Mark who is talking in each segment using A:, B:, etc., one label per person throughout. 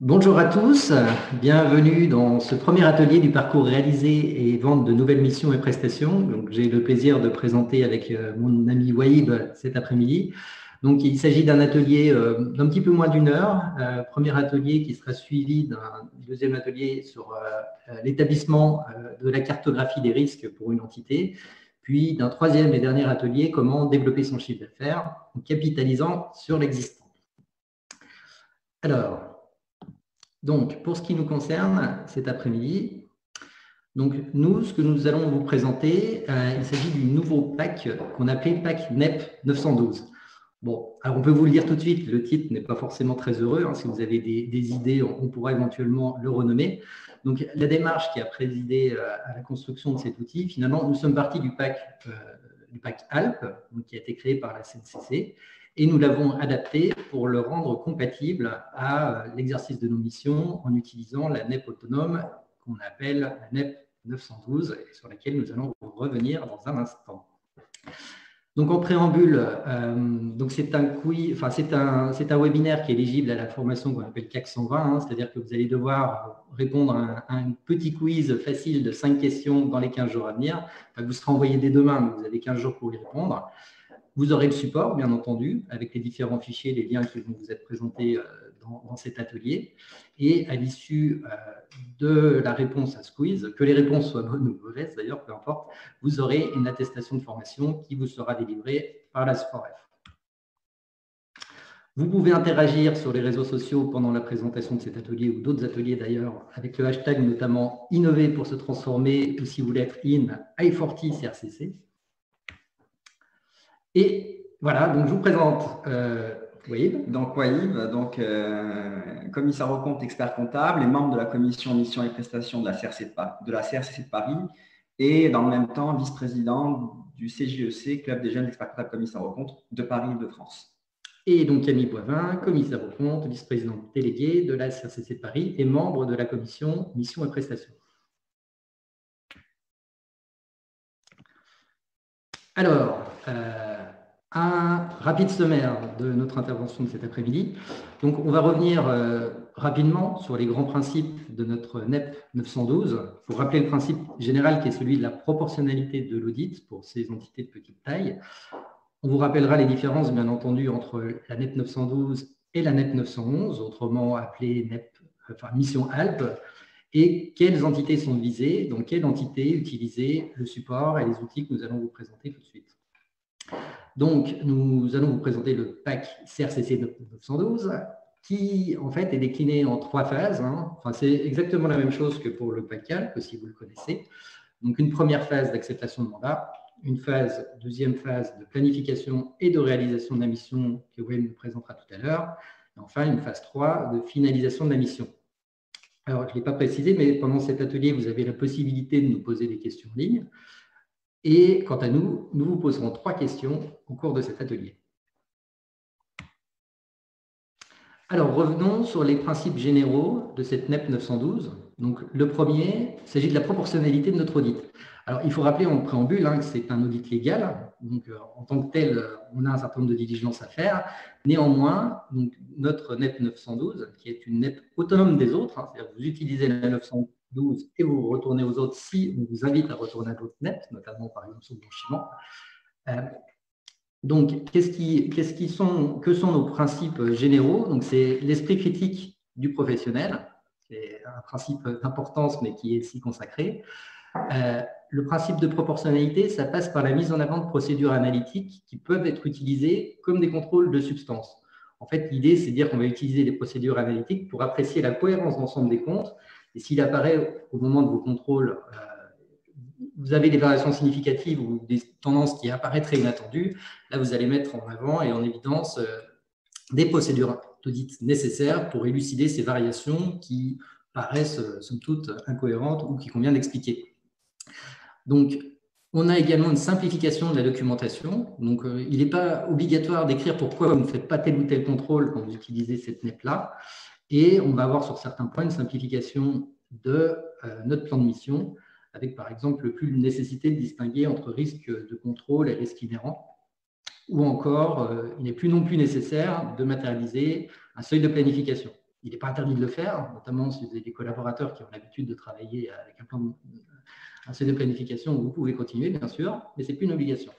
A: Bonjour à tous, bienvenue dans ce premier atelier du parcours réalisé et vente de nouvelles missions et prestations. J'ai le plaisir de présenter avec mon ami Waïb cet après-midi. Donc, il s'agit d'un atelier d'un petit peu moins d'une heure, premier atelier qui sera suivi d'un deuxième atelier sur l'établissement de la cartographie des risques pour une entité, puis d'un troisième et dernier atelier, comment développer son chiffre d'affaires en capitalisant sur l'existant. Alors, donc, pour ce qui nous concerne cet après-midi, donc nous, ce que nous allons vous présenter, il s'agit du nouveau pack qu'on appelait pack NEP 912. Bon, alors on peut vous le dire tout de suite, le titre n'est pas forcément très heureux. Hein, si vous avez des idées, on pourra éventuellement le renommer. Donc, la démarche qui a présidé à la construction de cet outil, finalement, nous sommes partis du pack ALP, donc, qui a été créé par la CNCC, et nous l'avons adapté pour le rendre compatible à l'exercice de nos missions en utilisant la NEP autonome qu'on appelle la NEP 912, et sur laquelle nous allons revenir dans un instant. Donc, en préambule, c'est un webinaire qui est éligible à la formation qu'on appelle CAC 120, hein, c'est-à-dire que vous allez devoir répondre à un petit quiz facile de 5 questions dans les 15 jours à venir. Enfin, vous serez envoyé dès demain, mais vous avez 15 jours pour y répondre. Vous aurez le support, bien entendu, avec les différents fichiers, les liens qui vont vous être présentés dans cet atelier. Et à l'issue de la réponse à ce quiz, que les réponses soient bonnes ou mauvaises, d'ailleurs, peu importe, vous aurez une attestation de formation qui vous sera délivrée par la SFOREF. Vous pouvez interagir sur les réseaux sociaux pendant la présentation de cet atelier ou d'autres ateliers d'ailleurs, avec le hashtag notamment innover pour se transformer, ou si vous voulez être I40 CRCC. Et voilà, donc je vous présente Waïb.
B: Donc Waïb, commissaire aux comptes, expert comptable et membre de la commission missions et prestations de la CRCC de Paris et dans le même temps vice-président du CJEC, Club des jeunes experts comptables commissaires aux comptes de Paris-Île-de-France.
A: Et donc Camille Boivin, commissaire aux comptes, vice-président délégué de la CRCC de Paris et membre de la commission missions et prestations. Alors, un rapide sommaire de notre intervention de cet après-midi. Donc, on va revenir rapidement sur les grands principes de notre NEP 912 pour rappeler le principe général qui est celui de la proportionnalité de l'audit pour ces entités de petite taille. On vous rappellera les différences, bien entendu, entre la NEP 912 et la NEP 911, autrement appelée mission ALP, et quelles entités sont visées, donc quelle entité utiliser le support et les outils que nous allons vous présenter tout de suite. Donc, nous allons vous présenter le pack CRCC 912 qui, en fait, est décliné en 3 phases. Hein. Enfin, c'est exactement la même chose que pour le pack ALP, si vous le connaissez. Donc, une première phase d'acceptation de mandat, une deuxième phase de planification et de réalisation de la mission que Wayne nous présentera tout à l'heure, et enfin, une phase 3 de finalisation de la mission. Alors, je ne l'ai pas précisé, mais pendant cet atelier, vous avez la possibilité de nous poser des questions en ligne. Et quant à nous, nous vous poserons 3 questions au cours de cet atelier. Alors, revenons sur les principes généraux de cette NEP 912. Donc, le premier, il s'agit de la proportionnalité de notre audit. Alors, il faut rappeler en préambule que c'est un audit légal. Donc, en tant que tel, on a un certain nombre de diligences à faire. Néanmoins, donc, notre NEP 912, qui est une NEP autonome des autres, hein, c'est-à-dire que vous utilisez la 912 et vous retournez aux autres si on vous invite à retourner à d'autres NEP, notamment par exemple sur le blanchiment. Donc, que sont nos principes généraux? Donc, c'est l'esprit critique du professionnel, c'est un principe d'importance, mais qui est ici consacré. Le principe de proportionnalité, ça passe par la mise en avant de procédures analytiques qui peuvent être utilisées comme des contrôles de substance. En fait, l'idée, c'est de dire qu'on va utiliser des procédures analytiques pour apprécier la cohérence d'ensemble des comptes. Et s'il apparaît au moment de vos contrôles, vous avez des variations significatives ou des tendances qui apparaîtraient inattendues, là, vous allez mettre en avant et en évidence des procédures d'audit nécessaires pour élucider ces variations qui paraissent, somme toute, incohérentes ou qu'il convient d'expliquer. Donc, on a également une simplification de la documentation. Donc, il n'est pas obligatoire d'écrire pourquoi vous ne faites pas tel ou tel contrôle quand vous utilisez cette NEP-là. Et on va avoir sur certains points une simplification de notre plan de mission, avec par exemple plus la nécessité de distinguer entre risque de contrôle et risque inhérent, ou encore il n'est plus non plus nécessaire de matérialiser un seuil de planification. Il n'est pas interdit de le faire, notamment si vous avez des collaborateurs qui ont l'habitude de travailler avec un seuil de planification, vous pouvez continuer, bien sûr, mais ce n'est plus une obligation.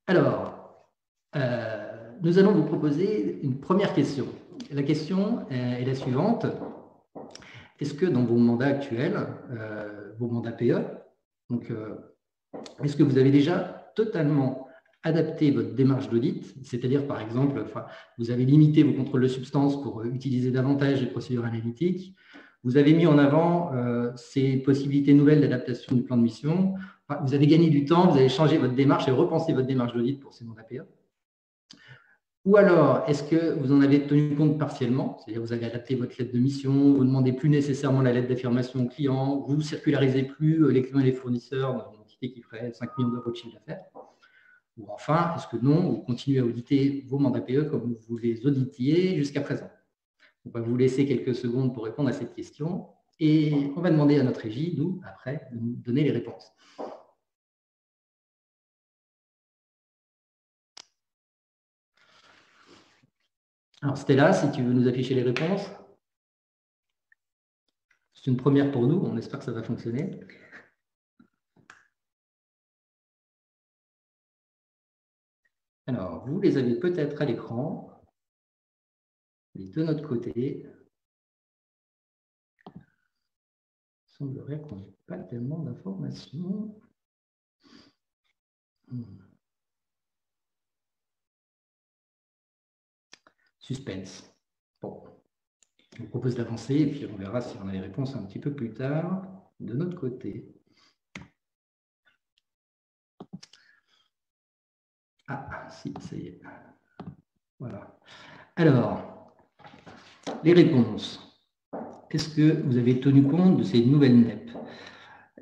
A: Alors, nous allons vous proposer une première question. La question est la suivante. Est-ce que dans vos mandats actuels, vos mandats PE, est-ce que vous avez déjà totalement adapté votre démarche d'audit, c'est-à-dire par exemple, vous avez limité vos contrôles de substances pour utiliser davantage les procédures analytiques, vous avez mis en avant ces possibilités nouvelles d'adaptation du plan de mission, vous avez gagné du temps, vous avez changé votre démarche et repensé votre démarche d'audit pour ces mandats PE. Ou alors, est-ce que vous en avez tenu compte partiellement, c'est-à-dire vous avez adapté votre lettre de mission, vous ne demandez plus nécessairement la lettre d'affirmation au client, vous ne circularisez plus les clients et les fournisseurs dans une entité qui ferait 5 millions d'euros de chiffre d'affaires. Ou enfin, est-ce que non, vous continuez à auditer vos mandats PE comme vous les auditiez jusqu'à présent? On va vous laisser quelques secondes pour répondre à cette question et on va demander à notre régie, nous, après, de nous donner les réponses. Alors, Stella, si tu veux nous afficher les réponses. C'est une première pour nous, on espère que ça va fonctionner. Alors, vous les avez peut-être à l'écran, mais de notre côté, il semblerait qu'on n'ait pas tellement d'informations. Suspense. Bon, je vous propose d'avancer et puis on verra si on a les réponses un petit peu plus tard de notre côté. Ah, si, ça y est. Voilà. Alors, les réponses. Est-ce que vous avez tenu compte de ces nouvelles NEP?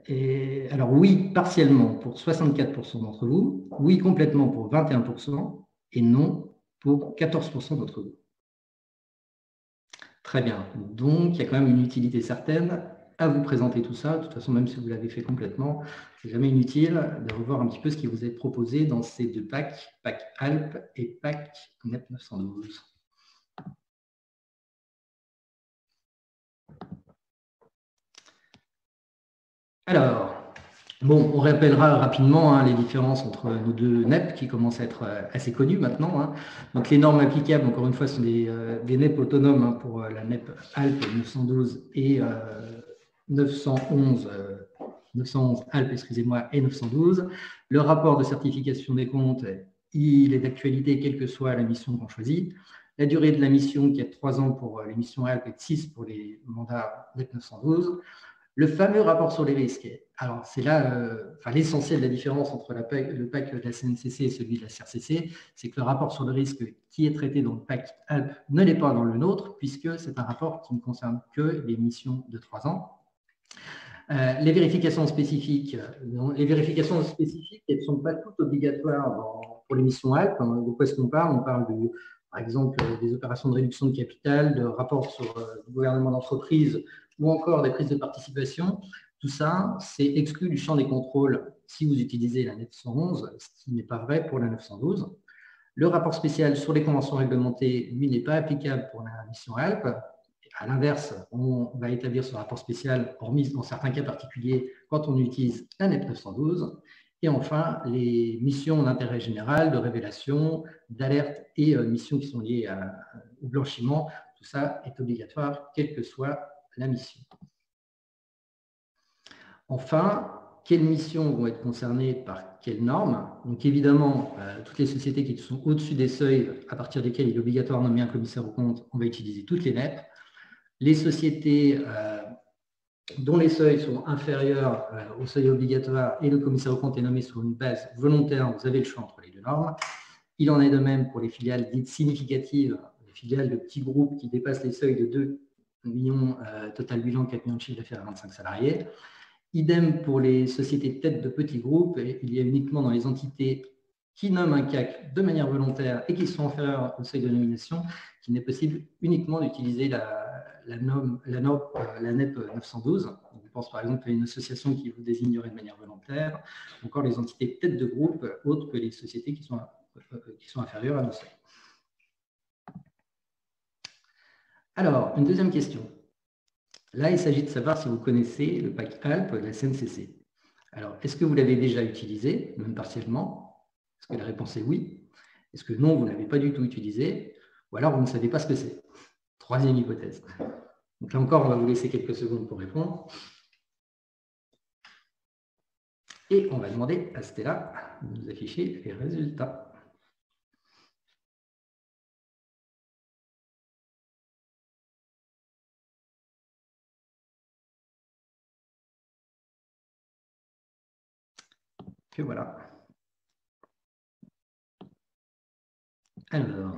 A: Et alors oui, partiellement pour 64% d'entre vous, oui complètement pour 21% et non pour 14% d'entre vous. Très bien, donc il y a quand même une utilité certaine à vous présenter tout ça. De toute façon, même si vous l'avez fait complètement, c'est jamais inutile de revoir un petit peu ce qui vous est proposé dans ces deux packs, pack Alp et pack NEP 912. Alors, bon, on rappellera rapidement les différences entre nos deux NEP qui commencent à être assez connues maintenant. Donc, les normes applicables, encore une fois, sont des NEP autonomes pour la NEP Alp 912 et 911 Alp, excusez-moi, et 912. Le rapport de certification des comptes, il est d'actualité quelle que soit la mission qu'on choisit. La durée de la mission qui est de 3 ans pour les missions Alp et de 6 pour les mandats NEP 912. Le fameux rapport sur les risques. Alors, c'est là l'essentiel de la différence entre le PAC de la CNCC et celui de la CRCC, c'est que le rapport sur le risque qui est traité dans le PAC Alp ne l'est pas dans le nôtre, puisque c'est un rapport qui ne concerne que les missions de 3 ans. Les vérifications spécifiques, elles ne sont pas toutes obligatoires pour les missions Alp. De quoi est-ce qu'on parle? On parle par exemple, des opérations de réduction de capital, de rapports sur le gouvernement d'entreprise ou encore des prises de participation. Tout ça, c'est exclu du champ des contrôles si vous utilisez la 911, ce qui n'est pas vrai pour la 912. Le rapport spécial sur les conventions réglementées, lui, n'est pas applicable pour la mission Alp. À l'inverse, on va établir ce rapport spécial, hormis dans certains cas particuliers, quand on utilise la NEP 912. Et enfin, les missions d'intérêt général, de révélation, d'alerte et missions qui sont liées au blanchiment, tout ça est obligatoire, quelle que soit la mission. Enfin, quelles missions vont être concernées par quelles normes? Donc évidemment, toutes les sociétés qui sont au-dessus des seuils à partir desquels il est obligatoire de nommer un commissaire aux comptes, on va utiliser toutes les NEP. Les sociétés dont les seuils sont inférieurs au seuil obligatoire et le commissaire aux comptes est nommé sur une base volontaire, vous avez le choix entre les deux normes. Il en est de même pour les filiales dites significatives, les filiales de petits groupes qui dépassent les seuils de 2 millions, total bilan 4 millions de chiffre d'affaires à 25 salariés. Idem pour les sociétés têtes de petits groupes, et il y a uniquement dans les entités qui nomment un CAC de manière volontaire et qui sont inférieures au seuil de nomination qu'il n'est possible uniquement d'utiliser la NEP 912. Je pense par exemple à une association qui vous désignerait de manière volontaire, encore les entités têtes de groupe autres que les sociétés qui sont inférieurs à nos seuils. Alors, une deuxième question. Là, il s'agit de savoir si vous connaissez le pack ALP de la CNCC. Alors, est-ce que vous l'avez déjà utilisé, même partiellement? Est-ce que la réponse est oui? Est-ce que non, vous ne l'avez pas du tout utilisé? Ou alors, vous ne savez pas ce que c'est? Troisième hypothèse. Donc là encore, on va vous laisser quelques secondes pour répondre. Et on va demander à Stella de nous afficher les résultats. Que voilà. Alors.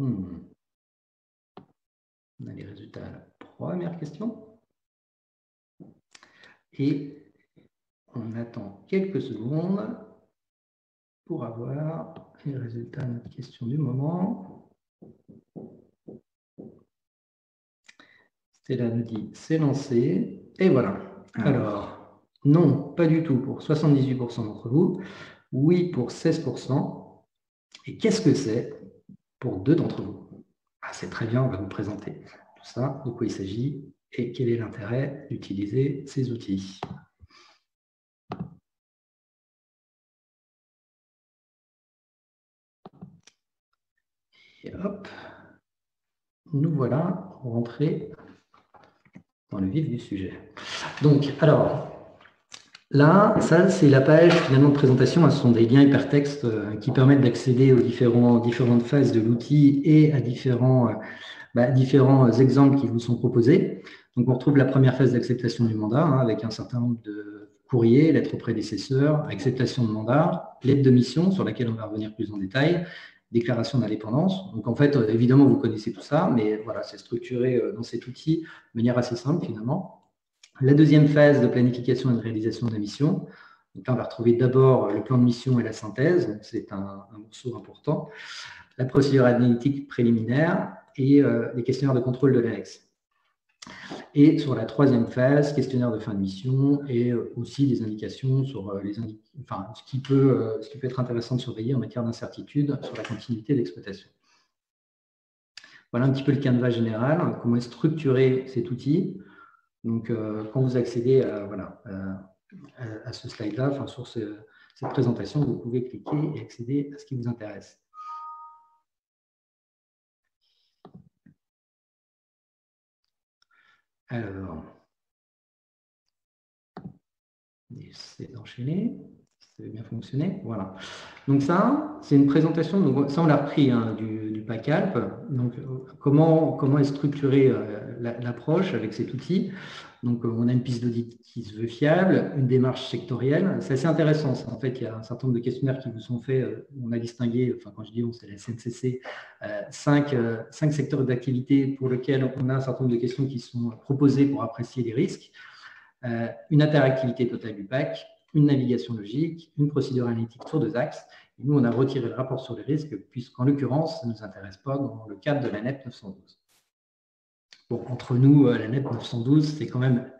A: On a les résultats à la première question. Et on attend quelques secondes pour avoir les résultats de notre question du moment. Stella nous dit c'est lancé. Et voilà. Alors, non, pas du tout pour 78% d'entre vous. Oui pour 16%. Et qu'est-ce que c'est pour 2 d'entre vous? Ah, c'est très bien, on va vous présenter tout ça, de quoi il s'agit et quel est l'intérêt d'utiliser ces outils. Et hop, nous voilà rentrés dans le vif du sujet. Donc, alors, là, ça, c'est la page finalement de présentation. Ce sont des liens hypertextes qui permettent d'accéder aux différentes phases de l'outil et à différents exemples qui vous sont proposés. Donc, on retrouve la première phase d'acceptation du mandat avec un certain nombre de courriers, lettres aux prédécesseurs, acceptation de mandat, lettre de mission sur laquelle on va revenir plus en détail, déclaration d'indépendance. Donc, en fait, évidemment, vous connaissez tout ça, mais voilà, c'est structuré dans cet outil de manière assez simple finalement. La deuxième phase de planification et de réalisation de la mission. Donc là, on va retrouver d'abord le plan de mission et la synthèse. C'est un morceau important. La procédure analytique préliminaire et les questionnaires de contrôle de l'annexe. Et sur la troisième phase, questionnaire de fin de mission et aussi des indications sur ce qui peut être intéressant de surveiller en matière d'incertitude sur la continuité d'exploitation. Voilà un petit peu le canevas général, comment est structuré cet outil. Donc, quand vous accédez à ce slide-là, sur cette présentation, vous pouvez cliquer et accéder à ce qui vous intéresse. Alors, j'essaie d'enchaîner. Ça va bien fonctionner. Voilà. Donc ça, c'est une présentation. Donc ça, on l'a repris du pack ALP. Donc, comment est structurée l'approche avec cet outil? Donc, on a une piste d'audit qui se veut fiable, une démarche sectorielle. C'est assez intéressant. En fait, il y a un certain nombre de questionnaires qui vous sont faits. On a distingué, quand je dis on, c'est la CNCC, 5 secteurs d'activité pour lesquels on a un certain nombre de questions qui sont proposées pour apprécier les risques. Une interactivité totale du pack, une navigation logique, une procédure analytique sur 2 axes. Et nous, on a retiré le rapport sur les risques, puisqu'en l'occurrence, ça ne nous intéresse pas dans le cadre de la NEP 912. Bon, entre nous, la NEP 912, c'est quand même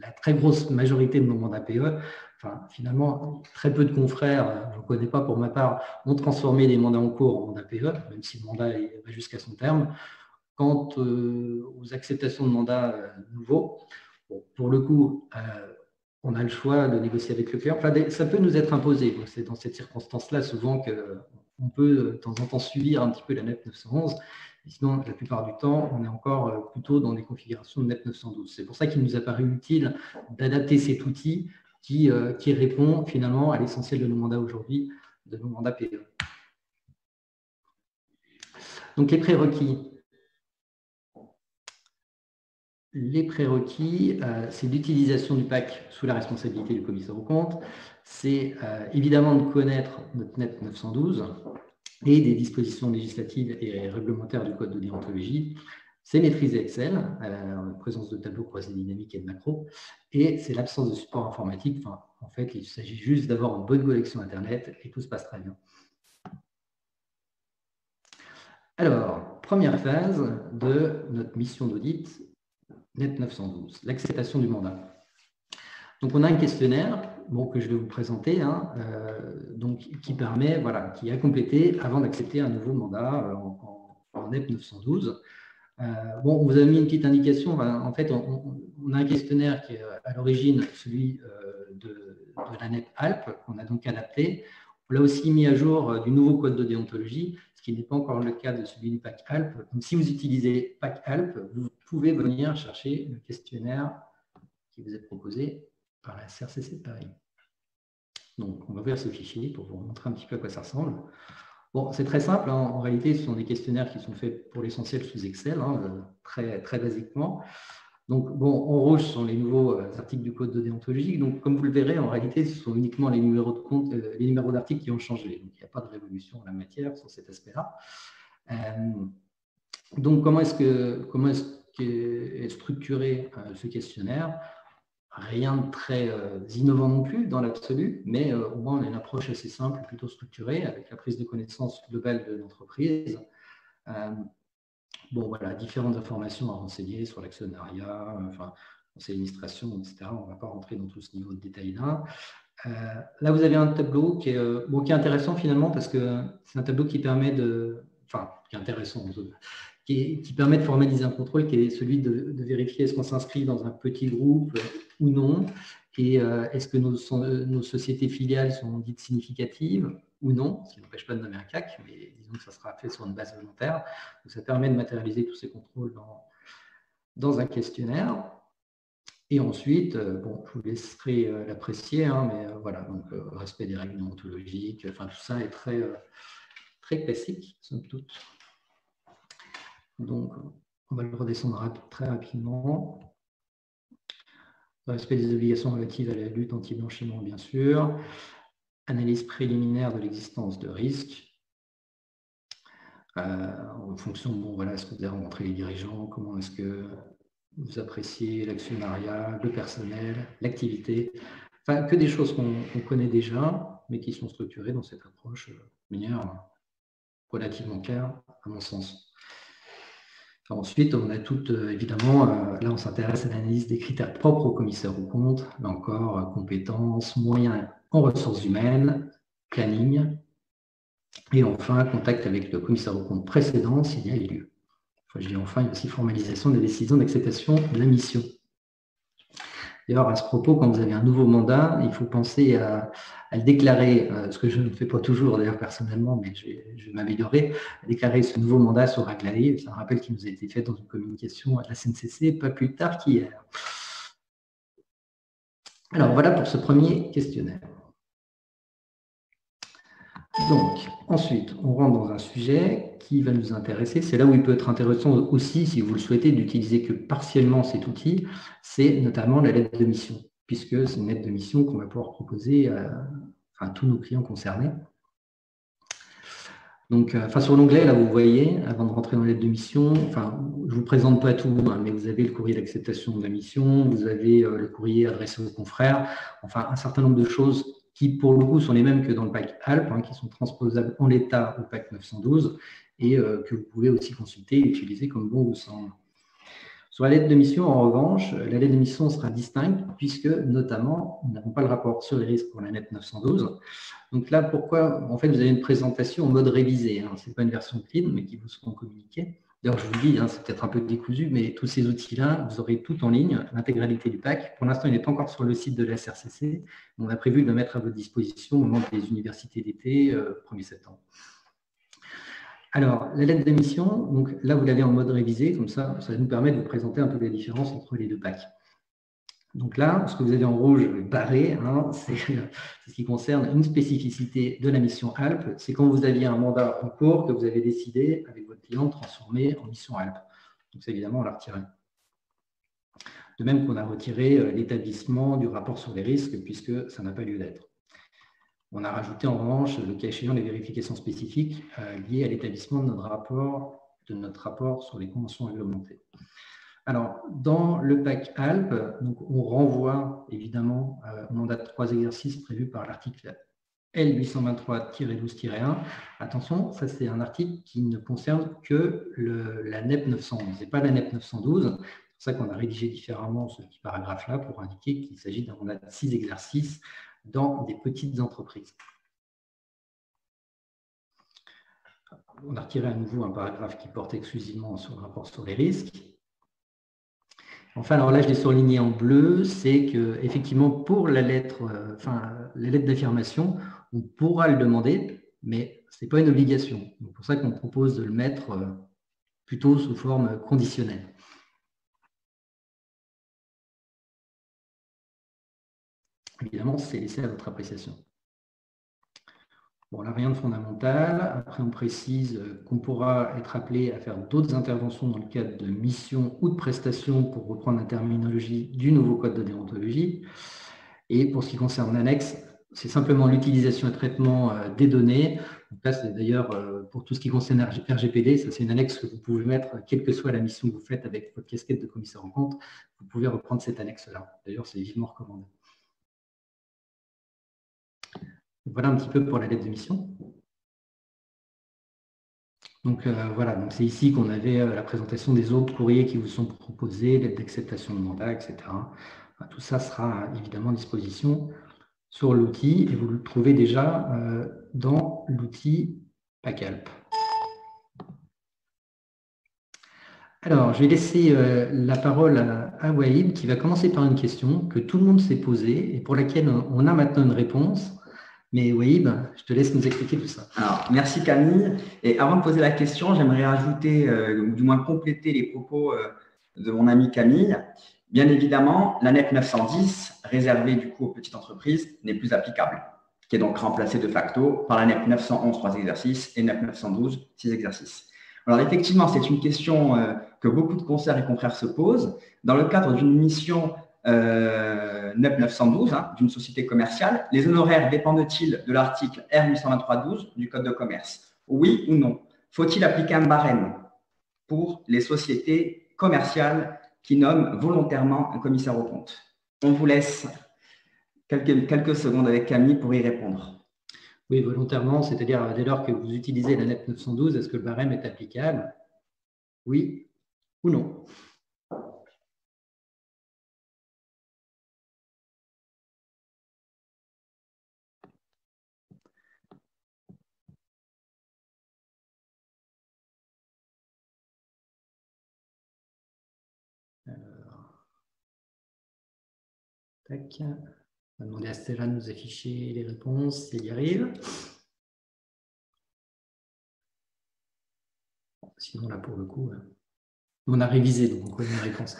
A: la très grosse majorité de nos mandats PE. Enfin, finalement, très peu de confrères, je ne connais pas pour ma part, ont transformé des mandats en cours en mandats PE, même si le mandat va jusqu'à son terme. Quant aux acceptations de mandats nouveaux, bon, pour le coup, on a le choix de négocier avec le client. Enfin, ça peut nous être imposé. C'est dans cette circonstance-là souvent qu'on peut de temps en temps subir un petit peu la NEP 911. Et sinon, la plupart du temps, on est encore plutôt dans des configurations de NEP 912. C'est pour ça qu'il nous a paru utile d'adapter cet outil qui répond finalement à l'essentiel de nos mandats aujourd'hui, de nos mandats PE. Donc, les prérequis. Les prérequis, c'est l'utilisation du pack sous la responsabilité du commissaire aux comptes. C'est évidemment de connaître notre NEP 912 et des dispositions législatives et réglementaires du code de déontologie. C'est maîtriser Excel, en présence de tableaux croisés dynamiques et de macros. Et c'est l'absence de support informatique. Enfin, en fait, il s'agit juste d'avoir une bonne connexion Internet et tout se passe très bien. Alors, première phase de notre mission d'audit NEP 912, l'acceptation du mandat. Donc, on a un questionnaire que je vais vous présenter, qui permet, qui est à compléter avant d'accepter un nouveau mandat en NEP 912. On vous a mis une petite indication. En fait, on a un questionnaire qui est à l'origine celui de la NEP Alpes, qu'on a donc adapté. On l'a aussi mis à jour du nouveau code de déontologie, ce qui n'est pas encore le cas de celui du PAC Alpes. Donc, si vous utilisez PAC Alpes, vous pouvez venir chercher le questionnaire qui vous est proposé par la CRCC de Paris. Donc, on va ouvrir ce fichier pour vous montrer un petit peu à quoi ça ressemble. Bon, c'est très simple. En réalité, ce sont des questionnaires qui sont faits pour l'essentiel sous Excel, très, très basiquement. Donc, en rouge sont les nouveaux articles du code de déontologie. Donc, comme vous le verrez, en réalité, ce sont uniquement les numéros de compte, les numéros d'articles qui ont changé. Donc, il n'y a pas de révolution en la matière sur cet aspect-là. Donc, comment est-ce qu'est structuré ce questionnaire? Rien de très innovant non plus dans l'absolu, mais au moins on a une approche assez simple, plutôt structurée, avec la prise de connaissance globale de l'entreprise. Différentes informations à renseigner sur l'actionnariat, conseil d'administration, etc. On ne va pas rentrer dans tout ce niveau de détail-là. Là, vous avez un tableau qui est intéressant finalement, parce que c'est un tableau qui permet qui est intéressant, qui permet de formaliser un contrôle qui est celui de vérifier est-ce qu'on s'inscrit dans un petit groupe ou non, et est-ce que nos sociétés filiales sont dites significatives ou non, ce qui n'empêche pas de nommer un CAC, mais disons que ça sera fait sur une base volontaire. Donc, ça permet de matérialiser tous ces contrôles dans un questionnaire. Et ensuite, je vous laisserai l'apprécier, mais donc respect des règles déontologiques, tout ça est très, très classique, somme toute. Donc, on va le redescendre très rapidement. Respect des obligations relatives à la lutte anti-blanchiment, bien sûr. Analyse préliminaire de l'existence de risques. En fonction, est-ce que vous avez rencontré les dirigeants, comment est-ce que vous appréciez l'actionnariat, le personnel, l'activité. Que des choses qu'on connaît déjà, mais qui sont structurées dans cette approche de manière relativement claire, à mon sens. Ensuite, on a évidemment, là on s'intéresse à l'analyse des critères propres au commissaire aux comptes, là encore, compétences, moyens en ressources humaines, planning, et enfin, contact avec le commissaire aux comptes précédent s'il y a eu lieu. Je dis enfin, il y a aussi formalisation des décisions d'acceptation de la mission. D'ailleurs, à ce propos, quand vous avez un nouveau mandat, il faut penser à le déclarer, ce que je ne fais pas toujours d'ailleurs personnellement, mais je vais m'améliorer, à déclarer ce nouveau mandat sur Aglaé. C'est un rappel qui nous a été fait dans une communication à la CNCC, pas plus tard qu'hier. Alors voilà pour ce premier questionnaire. Donc, ensuite, on rentre dans un sujet qui va nous intéresser. C'est là où il peut être intéressant aussi, si vous le souhaitez, d'utiliser que partiellement cet outil, c'est notamment la lettre de mission, puisque c'est une lettre de mission qu'on va pouvoir proposer à tous nos clients concernés. Donc, sur l'onglet, là, vous voyez, avant de rentrer dans la lettre de mission, je ne vous présente pas tout, mais vous avez le courrier d'acceptation de la mission, vous avez le courrier adressé aux confrères, un certain nombre de choses qui, pour le coup, sont les mêmes que dans le PAC Alpes, qui sont transposables en l'état au PAC 912 et que vous pouvez aussi consulter et utiliser comme bon vous semble. Sur la lettre de mission, en revanche, la lettre de mission sera distincte puisque, notamment, nous n'avons pas le rapport sur les risques pour la NEP 912. Donc là, pourquoi? En fait, vous avez une présentation en mode révisé. Ce n'est pas une version clean, mais qui vous seront communiquées. D'ailleurs, je vous le dis, c'est peut-être un peu décousu, mais tous ces outils-là, vous aurez tout en ligne, l'intégralité du PAC. Pour l'instant, il n'est pas encore sur le site de la SRCC. On a prévu de le mettre à votre disposition au moment des universités d'été, 1er septembre. Alors, la lettre de mission, donc là, vous l'avez en mode révisé, comme ça nous permet de vous présenter un peu les différences entre les deux PAC. Donc là, ce que vous avez en rouge barré, c'est ce qui concerne une spécificité de la mission Alpes. C'est quand vous aviez un mandat en cours que vous avez décidé, avec votre client, de transformer en mission Alpes. Donc, ça, évidemment, on l'a retiré. De même qu'on a retiré l'établissement du rapport sur les risques, puisque ça n'a pas lieu d'être. On a rajouté, en revanche, le cas échéant, les vérifications spécifiques liées à l'établissement de notre rapport sur les conventions réglementées. Alors, dans le PAC Alpes, donc, on renvoie évidemment au mandat de 3 exercices prévu par l'article L823-12-1. Attention, ça c'est un article qui ne concerne que la NEP 911 et pas la NEP 912. ça qu'on a rédigé différemment ce petit paragraphe-là pour indiquer qu'il s'agit d'un mandat de 6 exercices dans des petites entreprises. On a retiré à nouveau un paragraphe qui porte exclusivement sur le rapport sur les risques. Enfin, alors là, je l'ai surligné en bleu, c'est qu'effectivement, pour la lettre d'affirmation, on pourra le demander, mais ce n'est pas une obligation. C'est pour ça qu'on propose de le mettre plutôt sous forme conditionnelle. Évidemment, c'est laissé à votre appréciation. Bon, là, rien de fondamental. Après, on précise qu'on pourra être appelé à faire d'autres interventions dans le cadre de missions ou de prestations, pour reprendre la terminologie du nouveau code de déontologie. Et pour ce qui concerne l'annexe, c'est simplement l'utilisation et le traitement des données. Donc là, c'est d'ailleurs pour tout ce qui concerne RGPD, ça c'est une annexe que vous pouvez mettre, quelle que soit la mission que vous faites avec votre casquette de commissaire en compte, vous pouvez reprendre cette annexe-là. D'ailleurs, c'est vivement recommandé. Voilà un petit peu pour la lettre de mission. Donc voilà, donc c'est ici qu'on avait la présentation des autres courriers qui vous sont proposés, lettre d'acceptation de mandat, etc. Enfin, tout ça sera évidemment à disposition sur l'outil et vous le trouvez déjà dans l'outil PACALP. Alors, je vais laisser la parole à Waïd qui va commencer par une question que tout le monde s'est posée et pour laquelle on a maintenant une réponse. Mais Waïb, je te laisse nous expliquer tout ça.
B: Alors, merci Camille. Et avant de poser la question, j'aimerais ajouter, ou du moins compléter les propos de mon ami Camille. Bien évidemment, la NEP 910, réservée du coup aux petites entreprises, n'est plus applicable, qui est donc remplacée de facto par la NEP 911, 3 exercices, et NEP 912, 6 exercices. Alors effectivement, c'est une question que beaucoup de consoeurs et confrères se posent. Dans le cadre d'une mission NEP 912, d'une société commerciale, les honoraires dépendent-ils de l'article R823-12 du Code de commerce? Oui ou non? Faut-il appliquer un barème pour les sociétés commerciales qui nomment volontairement un commissaire aux comptes? On vous laisse quelques secondes avec Camille pour y répondre.
A: Oui, volontairement, c'est-à-dire dès lors que vous utilisez la NEP 912, est-ce que le barème est applicable? Oui ou non? Tac. On va demander à Stella de nous afficher les réponses, si elle y arrive. Sinon, là, pour le coup, on a révisé, donc on connaît les réponses.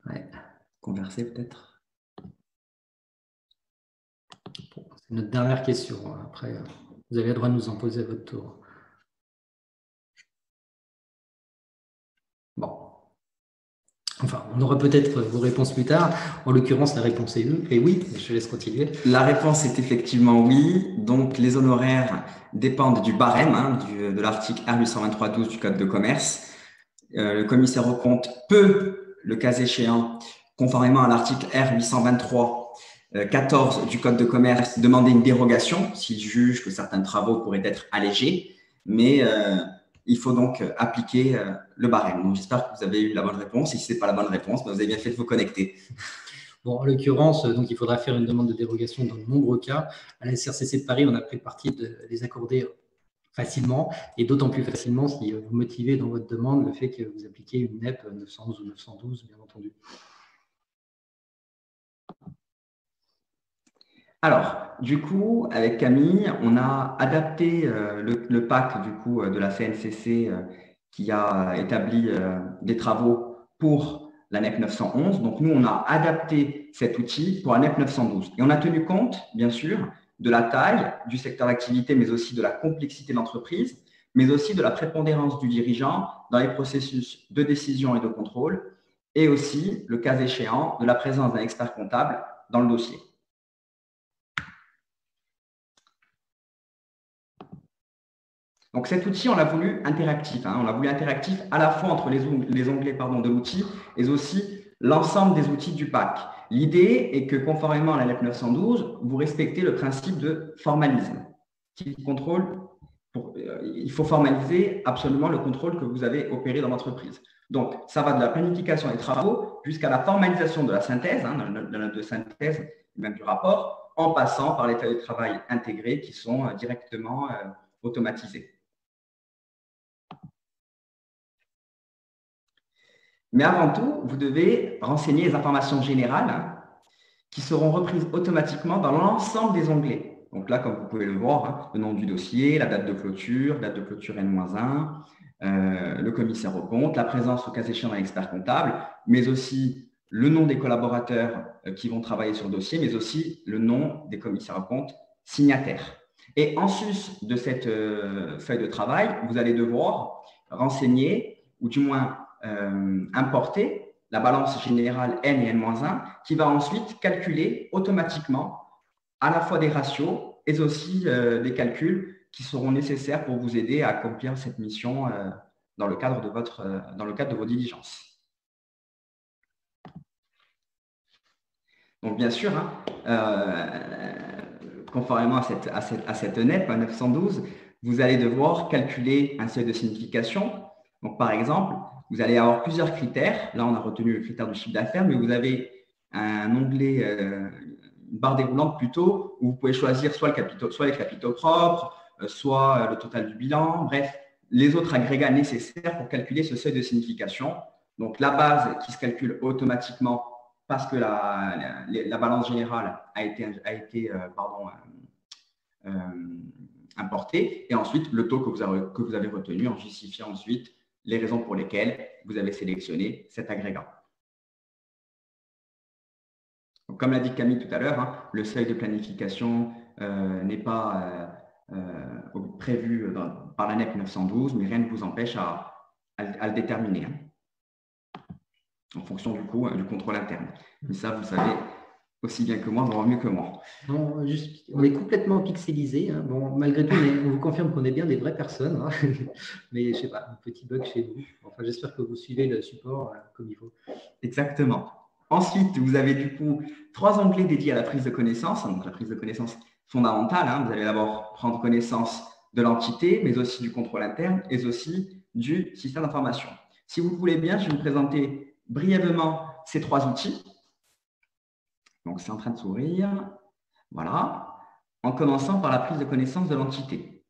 B: Ouais. Converser peut-être.
A: Bon, c'est notre dernière question. Après, vous avez le droit de nous en poser à votre tour. Bon. Enfin, on aura peut-être vos réponses plus tard. En l'occurrence, la réponse est oui. Je te laisse continuer.
B: La réponse est effectivement oui. Donc, les honoraires dépendent du barème de l'article R823-12 du Code de commerce. Le commissaire aux comptes peut, le cas échéant, conformément à l'article R823-14 du Code de commerce, demander une dérogation s'il juge que certains travaux pourraient être allégés. Mais il faut donc appliquer le barème. Donc, j'espère que vous avez eu la bonne réponse. Et si ce n'est pas la bonne réponse, vous avez bien fait de vous connecter.
A: Bon, en l'occurrence, donc il faudra faire une demande de dérogation dans de nombreux cas. À la SRCC de Paris, on a pris le parti de les accorder facilement, et d'autant plus facilement si vous motivez dans votre demande le fait que vous appliquez une NEP 911 ou 912, bien entendu.
B: Alors, du coup, avec Camille, on a adapté le PAC du coup, de la CNCC qui a établi des travaux pour la NEP 911. Donc, nous, on a adapté cet outil pour la NEP 912. Et on a tenu compte, bien sûr, de la taille du secteur d'activité, mais aussi de la complexité de l'entreprise, mais aussi de la prépondérance du dirigeant dans les processus de décision et de contrôle, et aussi, le cas échéant, de la présence d'un expert comptable dans le dossier. Donc, cet outil, on l'a voulu interactif. On l'a voulu interactif à la fois entre les onglets de l'outil et aussi l'ensemble des outils du PAC. L'idée est que, conformément à la NEP 912, vous respectez le principe de formalisme, qui contrôle il faut formaliser absolument le contrôle que vous avez opéré dans l'entreprise. Donc, ça va de la planification des travaux jusqu'à la formalisation de la synthèse, de la note de synthèse, même du rapport, en passant par les feuilles de travail intégrées qui sont directement automatisées. Mais avant tout, vous devez renseigner les informations générales qui seront reprises automatiquement dans l'ensemble des onglets. Donc là, comme vous pouvez le voir, le nom du dossier, la date de clôture N-1, le commissaire aux comptes, la présence au cas échéant d'un expert comptable, mais aussi le nom des collaborateurs qui vont travailler sur le dossier, mais aussi le nom des commissaires aux comptes signataires. Et en sus de cette feuille de travail, vous allez devoir renseigner, ou du moins importer, la balance générale N et N-1, qui va ensuite calculer automatiquement à la fois des ratios et aussi des calculs qui seront nécessaires pour vous aider à accomplir cette mission dans le cadre de vos diligences. Donc, bien sûr, conformément à cette NEP 912, vous allez devoir calculer un seuil de signification. Donc, par exemple, vous allez avoir plusieurs critères. Là, on a retenu le critère du chiffre d'affaires, mais vous avez un onglet, une barre déroulante plutôt, où vous pouvez choisir soit les capitaux propres, soit le total du bilan, bref, les autres agrégats nécessaires pour calculer ce seuil de signification. Donc, la base qui se calcule automatiquement parce que la balance générale a été importée, et ensuite le taux que vous avez retenu en justifiant ensuite les raisons pour lesquelles vous avez sélectionné cet agrégat. Donc, comme l'a dit Camille tout à l'heure, le seuil de planification n'est pas prévu par la NEP 912, mais rien ne vous empêche à le déterminer en fonction du contrôle interne. Mais ça, vous savez aussi bien que moi, voire mieux que moi.
A: Non, on est complètement pixelisé. Bon, malgré tout, on vous confirme qu'on est bien des vraies personnes. Mais je ne sais pas, un petit bug chez nous. Enfin, j'espère que vous suivez le support comme il faut.
B: Exactement. Ensuite, vous avez du coup 3 onglets dédiés à la prise de connaissance. Donc, la prise de connaissance fondamentale. Vous allez d'abord prendre connaissance de l'entité, mais aussi du contrôle interne et aussi du système d'information. Si vous le voulez bien, je vais vous présenter brièvement ces 3 outils. Donc, c'est en train de s'ouvrir. Voilà. En commençant par la prise de connaissance de l'entité.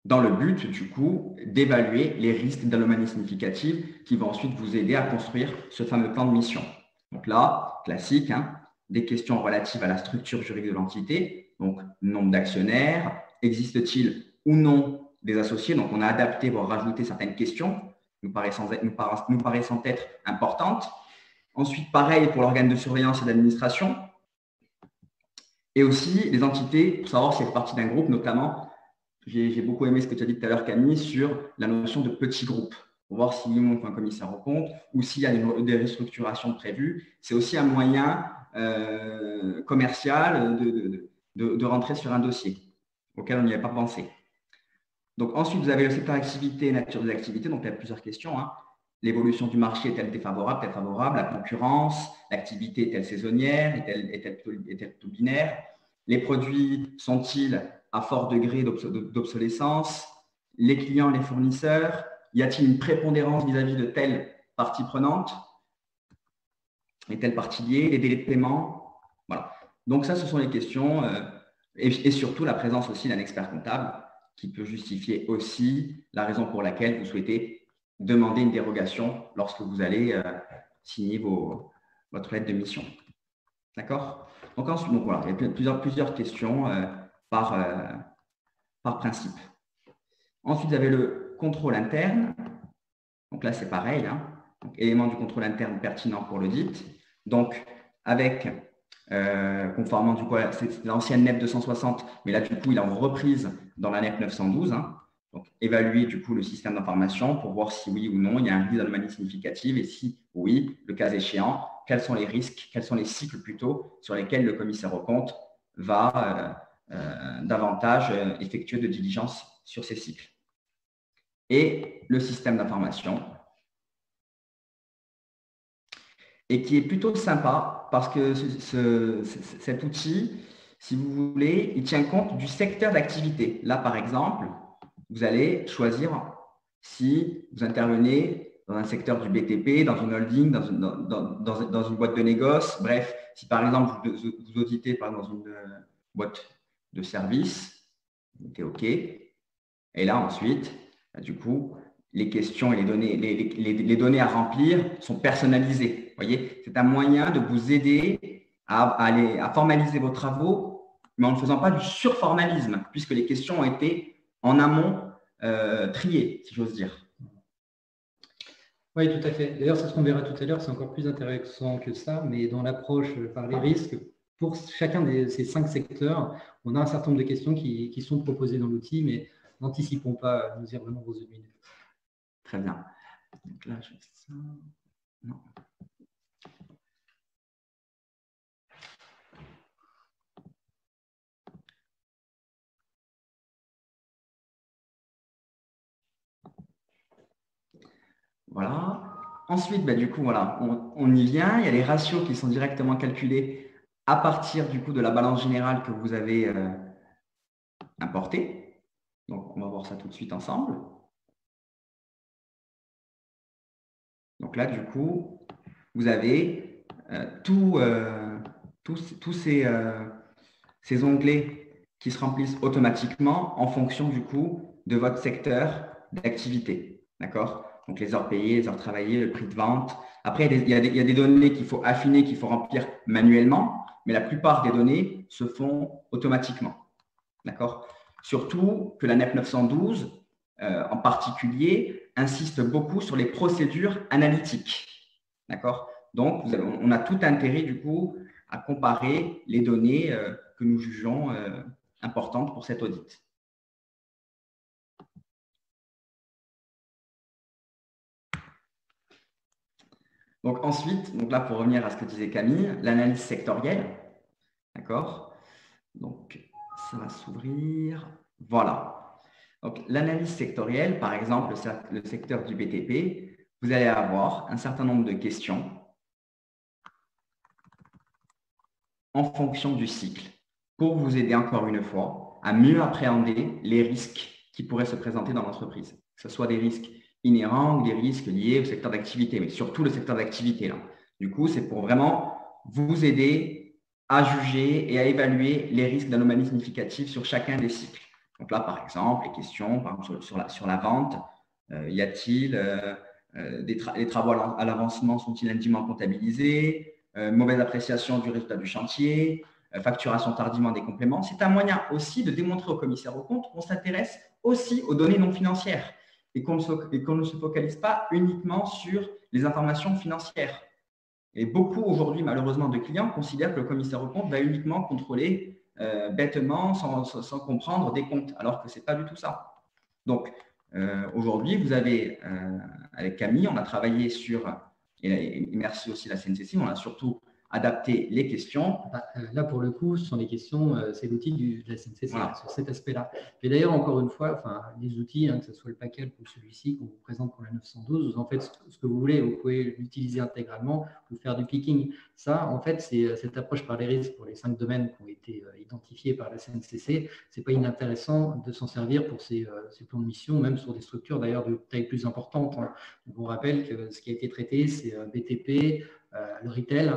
B: Dans le but, du coup, d'évaluer les risques d'anomalies significatives qui vont ensuite vous aider à construire ce fameux plan de mission. Donc là, classique, des questions relatives à la structure juridique de l'entité. Donc, nombre d'actionnaires, existe-t-il ou non des associés? Donc, on a adapté, voire rajouté certaines questions nous paraissant être importantes. Ensuite, pareil pour l'organe de surveillance et d'administration. Et aussi les entités, pour savoir si elles font partie d'un groupe, notamment, j'ai beaucoup aimé ce que tu as dit tout à l'heure, Camille, sur la notion de petit groupe, pour voir si on fait un commissaire aux comptes ou s'il y a des restructurations prévues. C'est aussi un moyen commercial de rentrer sur un dossier auquel on n'y avait pas pensé. Donc, ensuite, vous avez le secteur activité et nature des activités. Donc, il y a plusieurs questions. L'évolution du marché est-elle défavorable, est-elle favorable? La concurrence, l'activité est-elle saisonnière, est-elle plutôt binaire? Les produits sont-ils à fort degré d'obsolescence? Les clients, les fournisseurs, y a-t-il une prépondérance vis-à-vis de telle partie prenante? Est-elle partie liée? Les délais de paiement? Voilà. Donc ça, ce sont les questions et surtout la présence aussi d'un expert comptable qui peut justifier aussi la raison pour laquelle vous souhaitez demander une dérogation lorsque vous allez signer votre lettre de mission. D'accord? Donc, ensuite, voilà, il y a plusieurs questions par principe. Ensuite, vous avez le contrôle interne. Donc là, c'est pareil. Donc, élément du contrôle interne pertinent pour l'audit. Donc, avec, conformément du coup, c'est l'ancienne NEP 260, mais là, du coup, il est en reprise dans la NEP 912. Donc, évaluer du coup le système d'information pour voir si oui ou non il y a un risque d'anomalie significative et si oui, le cas échéant, quels sont les risques, quels sont les cycles plutôt sur lesquels le commissaire aux comptes va davantage effectuer de diligence sur ces cycles. Et le système d'information, et qui est plutôt sympa parce que cet outil, si vous voulez, il tient compte du secteur d'activité. Là, par exemple, vous allez choisir si vous intervenez dans un secteur du BTP, dans une holding, dans une boîte de négoce. Bref, si par exemple, vous auditez dans une boîte de service, vous mettez OK. Et là, ensuite, du coup, les questions et les données à remplir sont personnalisées. Vous voyez, c'est un moyen de vous aider à formaliser vos travaux, mais en ne faisant pas du surformalisme, puisque les questions ont été en amont triées, si j'ose dire.
A: Oui, tout à fait. D'ailleurs, c'est ce qu'on verra tout à l'heure, c'est encore plus intéressant que ça, mais dans l'approche par les risques, pour chacun de ces 5 secteurs, on a un certain nombre de questions qui sont proposées dans l'outil, mais n'anticipons pas, nous y revenons dans une minute.
B: Très bien. Donc là, je fais ça. Non. Voilà. Ensuite, du coup, voilà, on y vient. Il y a les ratios qui sont directement calculés à partir du coup de la balance générale que vous avez importée. Donc, on va voir ça tout de suite ensemble. Donc là, du coup, vous avez tous ces onglets qui se remplissent automatiquement en fonction du coup de votre secteur d'activité. D'accord? Donc les heures payées, les heures travaillées, le prix de vente. Après, il y a des données qu'il faut affiner, qu'il faut remplir manuellement, mais la plupart des données se font automatiquement. D'accord? Surtout que la NEP 912, en particulier, insiste beaucoup sur les procédures analytiques. D'accord? Donc, on a tout intérêt, du coup, à comparer les données que nous jugeons importantes pour cet audit. Donc, ensuite, là, pour revenir à ce que disait Camille, l'analyse sectorielle. D'accord? Donc, ça va s'ouvrir. Voilà. Donc, l'analyse sectorielle, par exemple, le secteur du BTP, vous allez avoir un certain nombre de questions en fonction du cycle pour vous aider encore une fois à mieux appréhender les risques qui pourraient se présenter dans l'entreprise, que ce soit des risques inhérents ou des risques liés au secteur d'activité, mais surtout le secteur d'activité. Du coup, c'est pour vraiment vous aider à juger et à évaluer les risques d'anomalies significatives sur chacun des cycles. Donc là, par exemple, les questions par exemple, sur la vente, y a-t-il les travaux à l'avancement sont-ils indûment comptabilisés, mauvaise appréciation du résultat du chantier, facturation tardivement des compléments. C'est un moyen aussi de démontrer au commissaire aux comptes qu'on s'intéresse aussi aux données non financières et qu'on ne se focalise pas uniquement sur les informations financières. Et beaucoup aujourd'hui, malheureusement, de clients considèrent que le commissaire aux comptes va uniquement contrôler bêtement, sans comprendre des comptes, alors que ce n'est pas du tout ça. Donc, aujourd'hui, vous avez, avec Camille, on a travaillé sur, et merci aussi la CNCC, on a surtout adapté les questions.
A: Là, pour le coup, ce sont les questions, c'est l'outil de la CNCC
B: Voilà.
A: sur cet aspect-là. Et d'ailleurs, encore une fois, les outils, que ce soit le paquet ou celui-ci qu'on vous présente pour la 912, en fait, ce que vous voulez, vous pouvez l'utiliser intégralement, vous faire du picking. Ça, en fait, c'est cette approche par les risques pour les 5 domaines qui ont été identifiés par la CNCC. Ce n'est pas inintéressant de s'en servir pour ces plans de mission, même sur des structures d'ailleurs de taille plus importante. Je vous rappelle que ce qui a été traité, c'est BTP, le retail,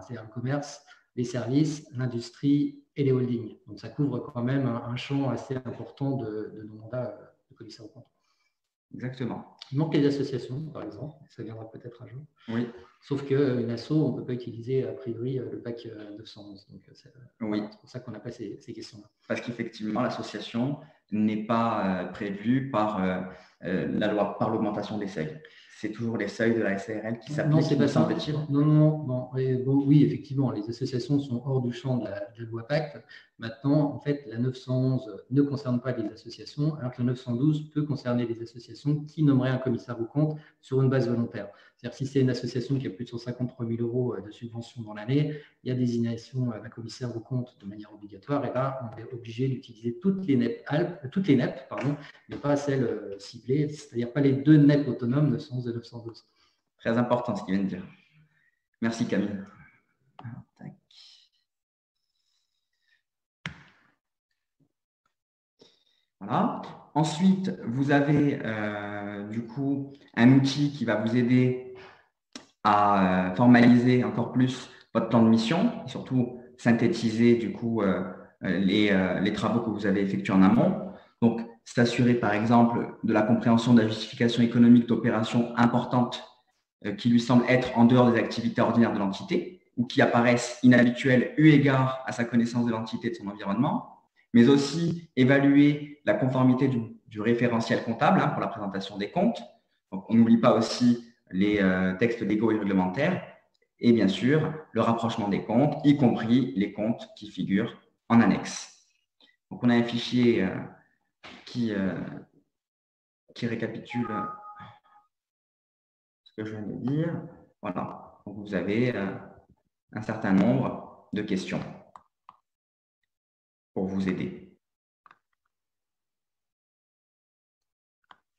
A: c'est le commerce, les services, l'industrie et les holdings. Donc, ça couvre quand même un champ assez important de nos mandats de commissaire aux comptes.
B: Exactement.
A: Il manque les associations, par exemple. Ça viendra peut-être un jour.
B: Oui.
A: Sauf qu'une asso, on ne peut pas utiliser a priori le PAC 911. Donc,
B: oui.
A: C'est pour ça qu'on n'a pas ces questions-là.
B: Parce qu'effectivement, l'association n'est pas prévue par la loi, par l'augmentation des seuils. C'est toujours les seuils de la SARL qui s'appliquent.
A: Non, c'est pas ça. Non. Oui, effectivement, les associations sont hors du champ de la loi Pacte. Maintenant, en fait, la 911 ne concerne pas les associations, alors que la 912 peut concerner les associations qui nommeraient un commissaire aux comptes sur une base volontaire. C'est-à-dire, si c'est une association qui a plus de 153 000 € de subvention dans l'année, il y a désignation d'un commissaire aux comptes de manière obligatoire, et là, on est obligé d'utiliser toutes les NEP, mais pas celles ciblées, c'est-à-dire pas les 2 NEP autonomes 911 et 912.
B: Très important ce qu'il vient de dire. Merci Camille. Voilà. Ensuite, vous avez du coup un outil qui va vous aider à formaliser encore plus votre plan de mission et surtout synthétiser du coup les travaux que vous avez effectués en amont. Donc, s'assurer par exemple de la compréhension de la justification économique d'opérations importantes qui lui semblent être en dehors des activités ordinaires de l'entité ou qui apparaissent inhabituelles eu égard à sa connaissance de l'entité et de son environnement, mais aussi évaluer la conformité du référentiel comptable pour la présentation des comptes. Donc, on n'oublie pas aussi les textes légaux et réglementaires et bien sûr le rapprochement des comptes, y compris les comptes qui figurent en annexe. Donc, on a un fichier qui récapitule ce que je viens de dire. Voilà, donc vous avez un certain nombre de questions pour vous aider.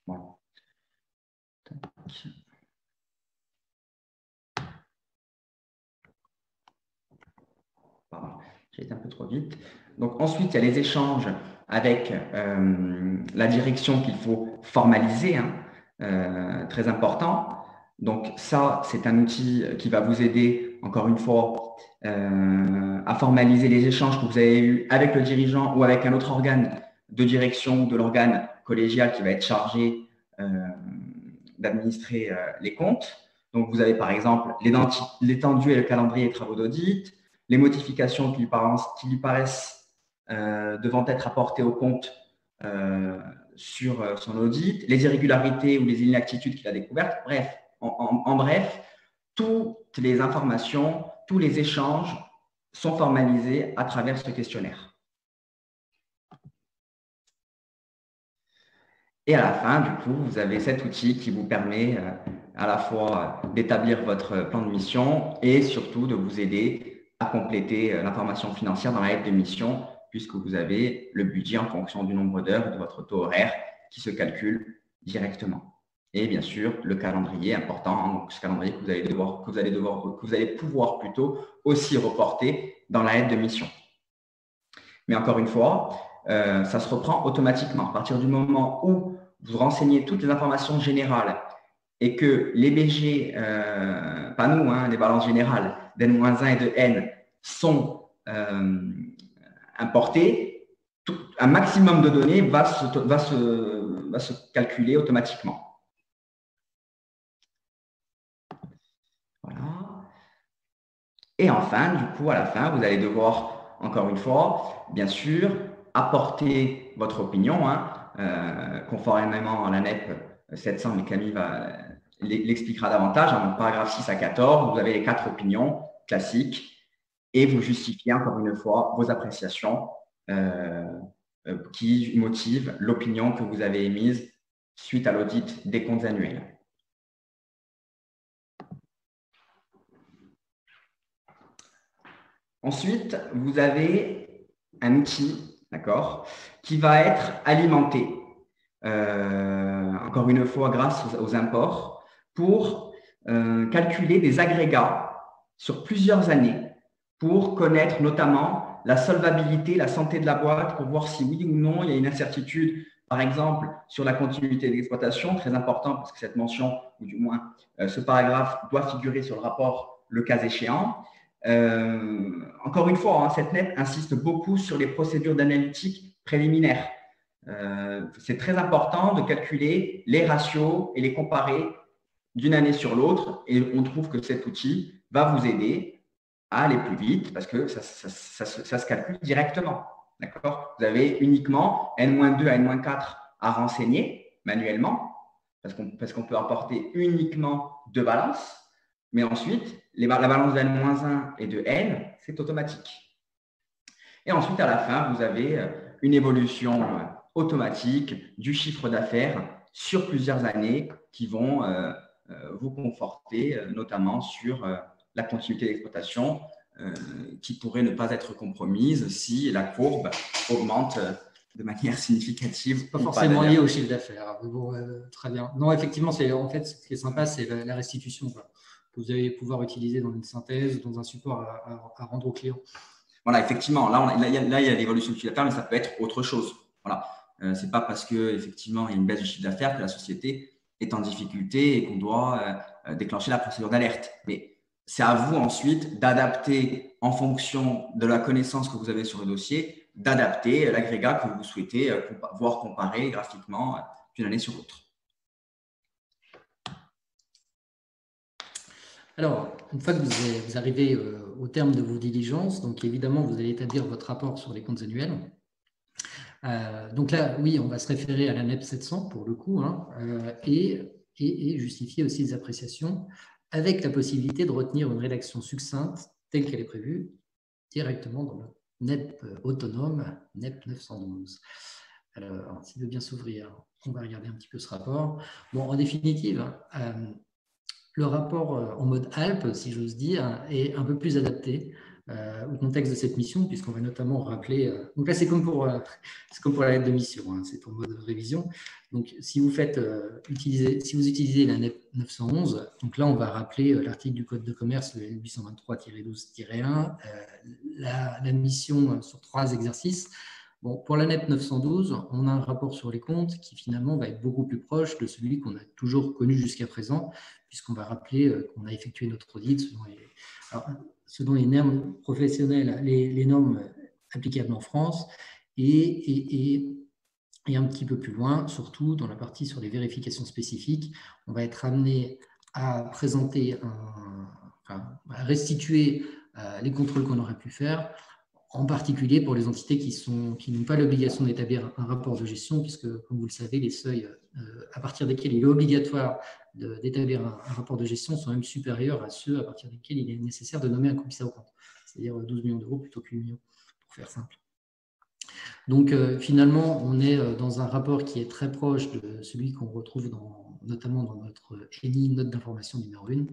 B: Voilà. J'ai été un peu trop vite. Donc ensuite, il y a les échanges avec la direction qu'il faut formaliser, très important. Donc ça, c'est un outil qui va vous aider, encore une fois, à formaliser les échanges que vous avez eus avec le dirigeant ou avec un autre organe de direction ou de l'organe collégial qui va être chargé d'administrer les comptes. Donc vous avez par exemple l'étendue et le calendrier des travaux d'audit, les modifications qui lui paraissent devant être apportées au compte sur son audit, les irrégularités ou les inaptitudes qu'il a découvertes. Bref, en bref, toutes les informations, tous les échanges sont formalisés à travers ce questionnaire. Et à la fin, du coup, vous avez cet outil qui vous permet à la fois d'établir votre plan de mission et surtout de vous aider à compléter l'information financière dans la lettre de mission, puisque vous avez le budget en fonction du nombre d'heures et de votre taux horaire qui se calcule directement. Et bien sûr, le calendrier important, donc ce calendrier que vous allez pouvoir aussi reporter dans la lettre de mission. Mais encore une fois, ça se reprend automatiquement. À partir du moment où vous renseignez toutes les informations générales et que les BG, pas nous, les balances générales d'N-1 et de N sont importées, un maximum de données va se calculer automatiquement. Voilà. Et enfin, du coup, à la fin, vous allez devoir, encore une fois, bien sûr, apporter votre opinion, conformément à la NEP 700, mais Camille l'expliquera davantage. Donc, paragraphe 6 à 14, vous avez les 4 opinions classiques et vous justifiez encore une fois vos appréciations qui motivent l'opinion que vous avez émise suite à l'audit des comptes annuels. Ensuite, vous avez un outil, d'accord, qui va être alimenté, encore une fois grâce aux imports, pour calculer des agrégats sur plusieurs années, pour connaître notamment la solvabilité, la santé de la boîte, pour voir si oui ou non il y a une incertitude, par exemple, sur la continuité d'exploitation, très important parce que cette mention, ou du moins ce paragraphe, doit figurer sur le rapport le cas échéant. Encore une fois, cette NEP insiste beaucoup sur les procédures d'analytique préliminaires. C'est très important de calculer les ratios et les comparer d'une année sur l'autre et on trouve que cet outil va vous aider à aller plus vite parce que ça se calcule directement. D'accord ? Vous avez uniquement N-2 à N-4 à renseigner manuellement parce qu'on peut apporter uniquement 2 balances. Mais ensuite, la balance de N-1 et de N, c'est automatique. Et ensuite, à la fin, vous avez une évolution automatique du chiffre d'affaires sur plusieurs années qui vont vous conforter, notamment sur la continuité d'exploitation qui pourrait ne pas être compromise si la courbe augmente de manière significative.
A: Pas forcément lié au chiffre d'affaires. Bon, très bien. Non, effectivement, en fait, ce qui est sympa, c'est la restitution que vous allez pouvoir utiliser dans une synthèse, dans un support à rendre au client.
B: Voilà, effectivement, là, il y a l'évolution du chiffre d'affaires, mais ça peut être autre chose. Voilà. Ce n'est pas parce qu'effectivement, il y a une baisse du chiffre d'affaires que la société est en difficulté et qu'on doit déclencher la procédure d'alerte. Mais c'est à vous ensuite d'adapter en fonction de la connaissance que vous avez sur le dossier, d'adapter l'agrégat que vous souhaitez voir comparer graphiquement d'une année sur l'autre.
A: Alors, une fois que vous arrivez au terme de vos diligences, donc évidemment, vous allez établir votre rapport sur les comptes annuels. Donc là, oui, on va se référer à la NEP 700 pour le coup, hein, et justifier aussi des appréciations avec la possibilité de retenir une rédaction succincte telle qu'elle est prévue directement dans le NEP autonome NEP 912. Alors, s'il veut bien s'ouvrir, on va regarder un petit peu ce rapport. Bon, en définitive, le rapport en mode Alpes, si j'ose dire, est un peu plus adapté au contexte de cette mission, puisqu'on va notamment rappeler… donc là, c'est comme pour la lettre de mission, hein, c'est en mode révision. Donc, si vous utilisez la NEP 911, donc là, on va rappeler l'article du Code de commerce, le 823-12-1, la mission sur 3 exercices. Bon, pour la NEP 912, on a un rapport sur les comptes qui finalement va être beaucoup plus proche de celui qu'on a toujours connu jusqu'à présent, puisqu'on va rappeler qu'on a effectué notre audit selon les normes professionnelles, les normes applicables en France, et un petit peu plus loin, surtout dans la partie sur les vérifications spécifiques, on va être amené à présenter, à restituer les contrôles qu'on aurait pu faire, en particulier pour les entités qui n'ont pas l'obligation d'établir un rapport de gestion, puisque, comme vous le savez, les seuils à partir desquels il est obligatoire d'établir un rapport de gestion sont même supérieurs à ceux à partir desquels il est nécessaire de nommer un commissaire aux comptes, c'est-à-dire 12 millions d'euros plutôt que 8 millions, pour faire simple. Donc, finalement, on est dans un rapport qui est très proche de celui qu'on retrouve notamment dans notre ENI, note d'information numéro 1,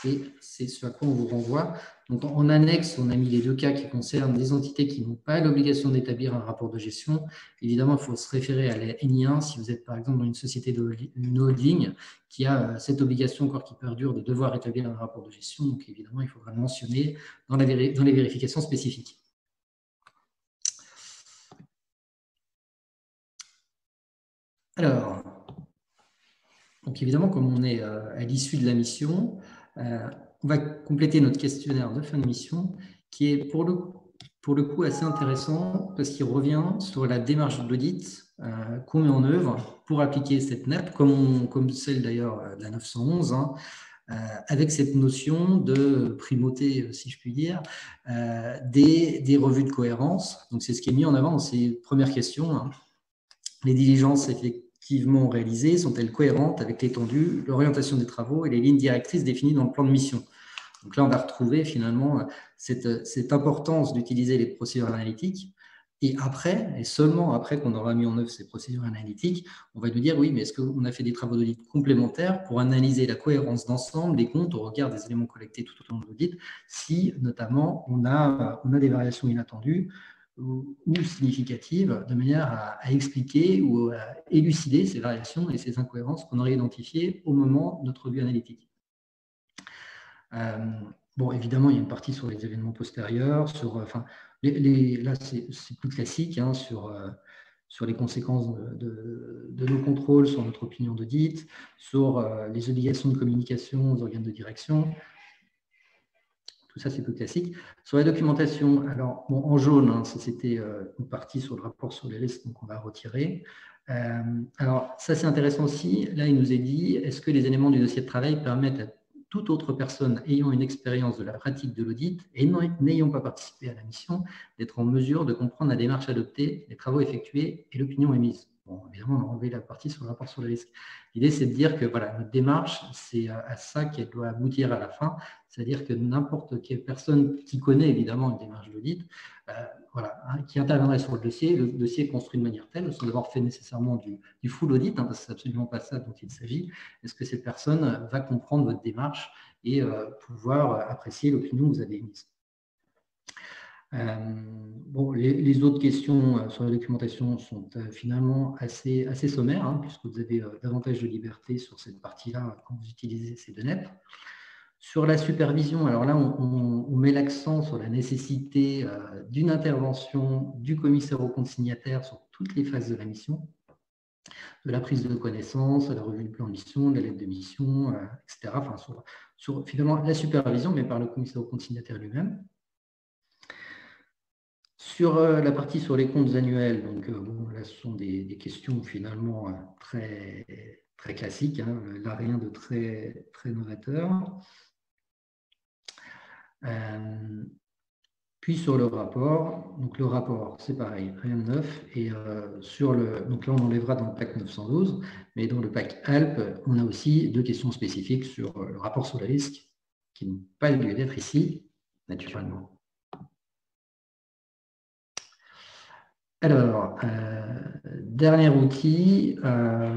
A: et c'est ce à quoi on vous renvoie. Donc, en annexe, on a mis les 2 cas qui concernent des entités qui n'ont pas l'obligation d'établir un rapport de gestion. Évidemment, il faut se référer à l'ENI 1 si vous êtes par exemple dans une société une holding qui a cette obligation encore qui perdure de devoir établir un rapport de gestion. Donc, évidemment, il faudra le mentionner dans les vérifications spécifiques. Alors, donc évidemment, comme on est à l'issue de la mission, on va compléter notre questionnaire de fin de mission, qui est pour le coup assez intéressant parce qu'il revient sur la démarche d'audit qu'on met en œuvre pour appliquer cette NEP, comme celle d'ailleurs de la 911, hein, avec cette notion de primauté, si je puis dire, des revues de cohérence. Donc, c'est ce qui est mis en avant dans ces premières questions, hein. Les diligences effectivement réalisées sont-elles cohérentes avec l'étendue, l'orientation des travaux et les lignes directrices définies dans le plan de mission? Donc là, on va retrouver finalement cette importance d'utiliser les procédures analytiques. Et après, et seulement après qu'on aura mis en œuvre ces procédures analytiques, on va nous dire, oui, mais est-ce qu'on a fait des travaux d'audit complémentaires pour analyser la cohérence d'ensemble des comptes au regard des éléments collectés tout au long de l'audit, si notamment on a des variations inattendues ou significatives, de manière à expliquer ou à élucider ces variations et ces incohérences qu'on aurait identifiées au moment de notre revue analytique. Bon, évidemment, il y a une partie sur les événements postérieurs, là, c'est plus classique, hein, sur les conséquences de nos contrôles sur notre opinion d'audit, sur les obligations de communication aux organes de direction. Tout ça, c'est plus classique. Sur la documentation, alors, bon, en jaune, hein, c'était une partie sur le rapport sur les risques, donc on va retirer. Alors, ça, c'est intéressant aussi. Là, il nous est dit, est-ce que les éléments du dossier de travail permettent à toute autre personne ayant une expérience de la pratique de l'audit et n'ayant pas participé à la mission d'être en mesure de comprendre la démarche adoptée, les travaux effectués et l'opinion émise? Bon, évidemment, on a enlevé la partie sur le rapport sur les risques. L'idée, c'est de dire que voilà, notre démarche, c'est à ça qu'elle doit aboutir à la fin, c'est-à-dire que n'importe quelle personne qui connaît évidemment une démarche d'audit, voilà, hein, qui interviendrait sur le dossier est construit de manière telle, sans avoir fait nécessairement du full audit, hein, parce que ce n'est absolument pas ça dont il s'agit. Est-ce que cette personne va comprendre votre démarche et pouvoir apprécier l'opinion que vous avez émise? Bon, les autres questions sur la documentation sont finalement assez sommaires, hein, puisque vous avez davantage de liberté sur cette partie-là quand vous utilisez ces 2 NEP. Sur la supervision, alors là, on met l'accent sur la nécessité d'une intervention du commissaire aux comptes signataires sur toutes les phases de la mission, de la prise de connaissance, à la revue du plan de mission, de la lettre de mission, etc. Enfin, sur finalement la supervision, mais par le commissaire au compte signataire lui-même. Sur la partie sur les comptes annuels, donc bon, là, ce sont des questions finalement très classiques, hein, là rien de très novateur. Puis sur le rapport, donc le rapport c'est pareil, rien de neuf. Et donc là on enlèvera dans le pack 912, mais dans le pack Alpes, on a aussi 2 questions spécifiques sur le rapport sur le risque, qui n'ont pas lieu d'être ici, naturellement. Alors, dernier outil,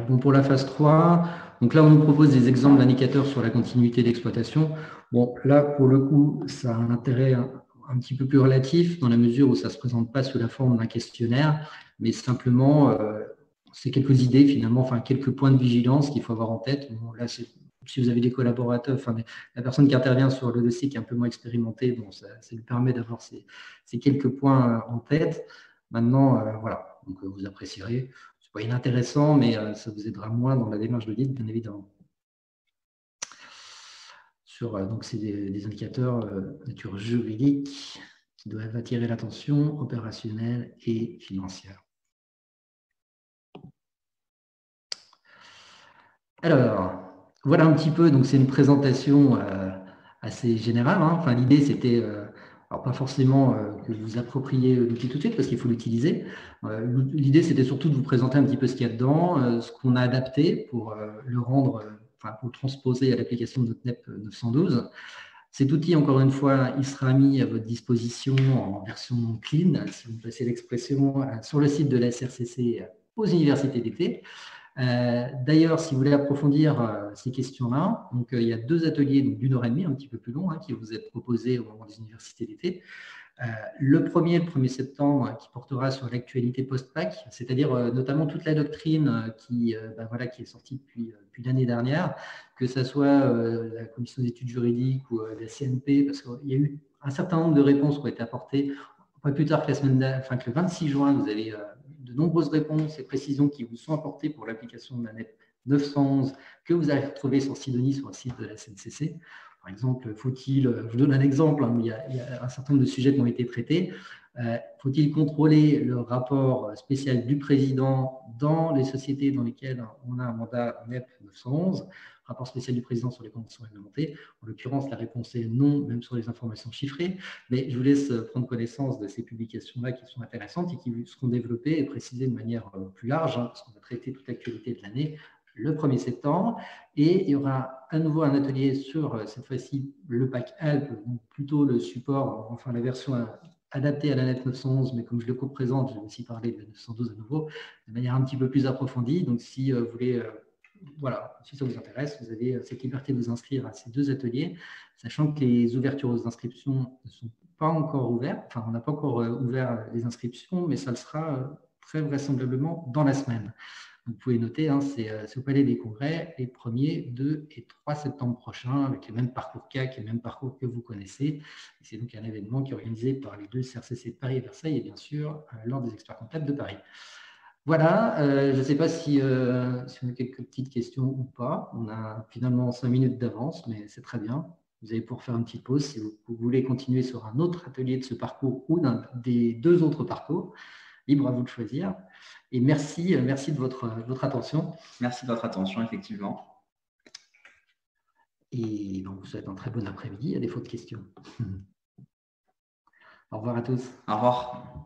A: bon, pour la phase 3, donc là on nous propose des exemples d'indicateurs sur la continuité d'exploitation. Bon, là pour le coup, ça a un intérêt un petit peu plus relatif dans la mesure où ça ne se présente pas sous la forme d'un questionnaire, mais simplement, c'est quelques idées finalement, enfin quelques points de vigilance qu'il faut avoir en tête. Bon, là, si vous avez des collaborateurs, enfin la personne qui intervient sur le dossier qui est un peu moins expérimentée, bon, ça lui permet d'avoir ces quelques points en tête. Maintenant, voilà, donc vous apprécierez. Ce n'est pas inintéressant, mais ça vous aidera moins dans la démarche de guide, bien évidemment. Donc, c'est des indicateurs de nature juridique qui doivent attirer l'attention opérationnelle et financière. Alors, voilà un petit peu, donc c'est une présentation assez générale, hein. Enfin, l'idée, c'était... alors, pas forcément que vous vous appropriez l'outil tout de suite, parce qu'il faut l'utiliser. L'idée, c'était surtout de vous présenter un petit peu ce qu'il y a dedans, ce qu'on a adapté pour le rendre, pour le transposer à l'application de notre NEP 912. Cet outil, encore une fois, il sera mis à votre disposition en version clean, si vous me passez l'expression, sur le site de la SRCC aux universités d'été. D'ailleurs, si vous voulez approfondir ces questions-là, donc il y a 2 ateliers d'1 heure et demie, un petit peu plus long, hein, qui vous être proposés au moment des universités d'été. Le 1er septembre, qui portera sur l'actualité post-PAC, c'est-à-dire notamment toute la doctrine qui est sortie depuis l'année dernière, que ce soit la commission d'études juridiques ou la CNP, parce qu'il y a eu un certain nombre de réponses qui ont été apportées. Pas plus tard que le 26 juin, vous avez de nombreuses réponses et précisions qui vous sont apportées pour l'application de la NEP 911 que vous allez retrouver sur Sidonie, sur le site de la SNCC. Par exemple, je vous donne un exemple, hein, il y a un certain nombre de sujets qui ont été traités. Faut-il contrôler le rapport spécial du président dans les sociétés dans lesquelles on a un mandat NEP 911, rapport spécial du président sur les conditions réglementées? En l'occurrence, la réponse est non, même sur les informations chiffrées. Mais je vous laisse prendre connaissance de ces publications-là qui sont intéressantes et qui seront développées et précisées de manière plus large, hein, parce qu'on va traiter toute l'actualité de l'année le 1er septembre. Et il y aura à nouveau un atelier sur, cette fois-ci, le pack Alpes, donc plutôt le support, enfin la version adaptée à la NEP 911, mais comme je le co-présente, je vais aussi parler de la 912 à nouveau, de manière un petit peu plus approfondie. Donc, si vous voulez, si ça vous intéresse, vous avez cette liberté de vous inscrire à ces 2 ateliers, sachant que les ouvertures aux inscriptions ne sont pas encore ouvertes. Enfin, on n'a pas encore ouvert les inscriptions, mais ça le sera très vraisemblablement dans la semaine. Vous pouvez noter, hein, c'est au Palais des Congrès les 1er, 2 et 3 septembre prochains, avec les mêmes parcours CAC et les mêmes parcours que vous connaissez. C'est donc un événement qui est organisé par les 2 CRCC de Paris et Versailles et bien sûr l'Ordre des experts comptables de Paris. Voilà, je ne sais pas si on a quelques petites questions ou pas. On a finalement 5 minutes d'avance, mais c'est très bien. Vous allez pouvoir faire une petite pause si vous voulez continuer sur un autre atelier de ce parcours ou d'un des 2 autres parcours. Libre à vous de choisir. Et merci de votre attention.
B: Merci de votre attention, effectivement.
A: Et donc, je vous souhaite un très bon après-midi, à défaut de questions. Au revoir à tous.
B: Au revoir.